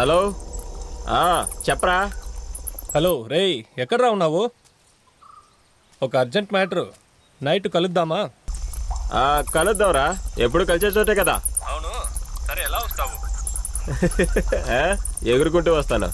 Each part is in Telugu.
హలో చెప్పరా. హలో రేయ్, ఎక్కడ్రా ఉన్నావు? ఒక అర్జెంట్ మ్యాటర్, నైట్ కలుద్దామా? కలుద్దాంరా, ఎప్పుడు కలిసే చోటే కదా. అవును, సరే ఎలా వస్తావు? ఎగురుకుంటూ వస్తాను.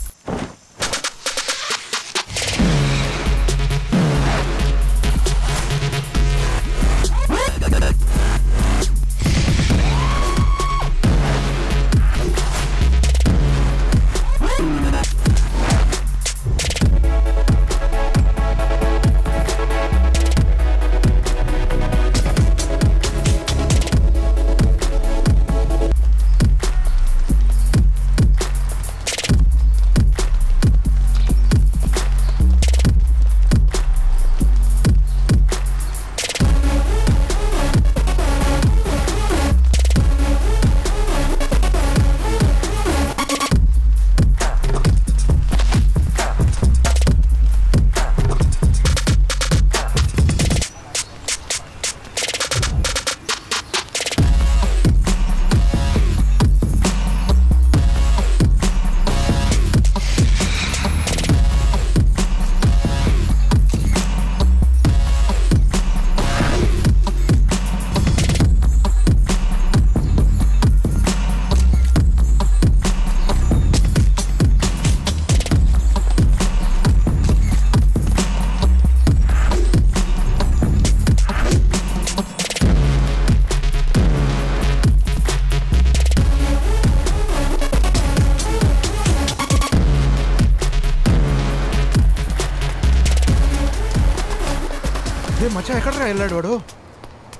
మచ్చా ఎక్కడరా వెళ్ళాడు వాడు?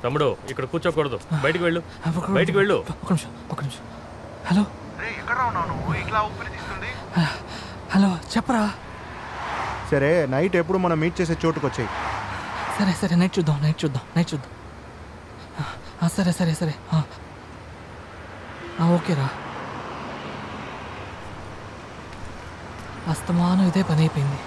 తమ్ముడు ఇక్కడ కూర్చోకూడదు, బయటికి వెళ్ళు, బయటికి వెళ్ళు. ఒక నిమిషం. హలో, ఎక్కడరా ఉన్నావు నువ్వు? ఇట్లా ఊపిరి తీస్తుంది. హలో చెప్పరా. సరే నైట్ ఎప్పుడు మనం మీట్ చేసే చోటుకు వచ్చాయి. సరే నైట్ చూద్దాం. సరే ఓకేరా. అస్తమానం ఇదే పని అయిపోయింది.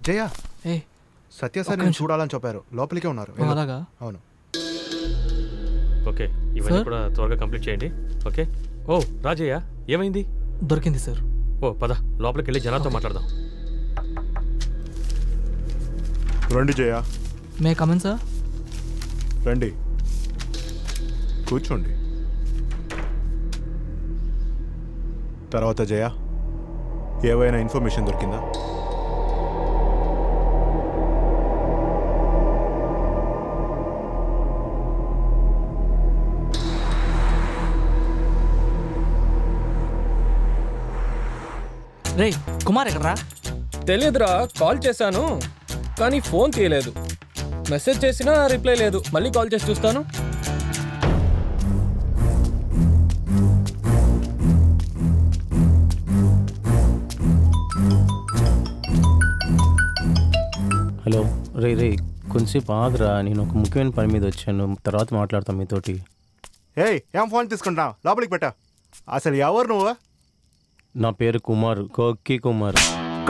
జయ, సత్య సార్ నేను చూడాలని చెప్పారు, లోపలికే ఉన్నారు. అలాగా? అవును. ఓకే, ఇవన్నీ కూడా త్వరగా కంప్లీట్ చేయండి. ఓకే. ఓ రాజయ్య, ఏమైంది? దొరికింది సార్. ఓ పద, లోపలికి వెళ్ళి జనాతో మాట్లాడదాం. రండి జయ. మే కమన్ సార్? రండి, కూర్చోండి. తర్వాత జయ, ఏవైనా ఇన్ఫర్మేషన్ దొరికిందా? రే కుమార్ ఎక్కడ్రా? తెలియదురా, కాల్ చేశాను కానీ ఫోన్ తీయలేదు. మెసేజ్ చేసినా రిప్లై లేదు. మళ్ళీ కాల్ చేసి చూస్తాను. హలో రే రే కొంచెంసేపు ఆగరా, నేను ఒక ముఖ్యమైన పని మీద వచ్చాను, తర్వాత మాట్లాడతాను మీతోటి. ఏయ్ ఏం ఫోన్ తీసుకుంటున్నావు? లోపలికి పెట్టా. అసలు ఎవరు నువ్వు? నా పేరు కుమార్, కొక్కి కుమార్.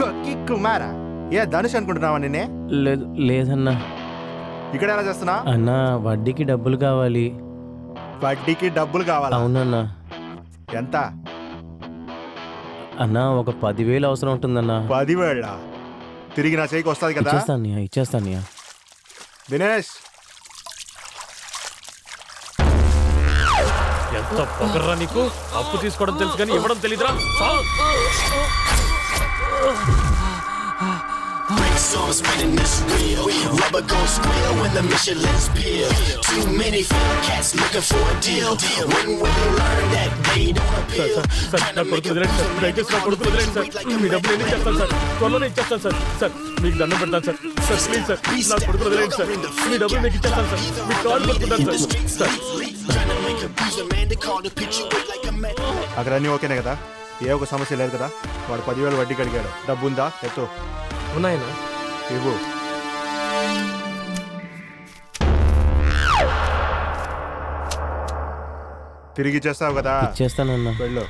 కొక్కి కుమారా? ఏ ధనుష్ అనుకుంటున్నావా నిన్నే? లేదు లేదన్నా. ఇక్కడ ఎలా చేస్తున్నా? అన్నా వడ్డీకి డబ్బులు కావాలి. వడ్డీకి డబ్బులు కావాలా? అవునన్నా. ఎంత? అన్నా ఒక 10,000 అవసరం ఉంటుందన్నా. 10,000 తిరిగి నా చేయికి వస్తుంది కదా? ఇచ్చేస్తాను. దినేష్ ఎంత పొగర్రా నీకు? అప్పు తీసుకోవడం తెలుసు కానీ ఇవ్వడం తెలీదురా. Songs spinning this wheel, rubber gon' squeal when the Michelin's peel. Too many fake cats looking for a deal. When will they learn that they don't appeal? నా కొడుకు వదిలేండి సార్, దయచేసి నా కొడుకు వదిలేండి సార్. మీ డబ్బులు ఎన్ని ఇచ్చేస్తాను సార్, త్వరలోనే ఇచ్చేస్తాను సార్. సార్ మీకు దండం పెడతాను సార్. సార్ ప్లీజ్ సార్, నా కొడుకు వదిలేండి సార్. మీ డబ్బులు మీకు ఇచ్చేస్తాను సార్. మీకు కాల్ పట్టుకుంటాను సార్. అక్కడ అన్నీ ఓకేనే కదా? ఏ ఒక సమస్య లేదు కదా? వాడు 10,000 వడ్డీకి అడిగాడు. డబ్బు ఉందా? ఎత్తు. ఉన్నాయనా? ఇవ్వు. తిరిగి చేస్తావు కదా? ఇచ్చేస్తానన్నా. వెళ్ళు.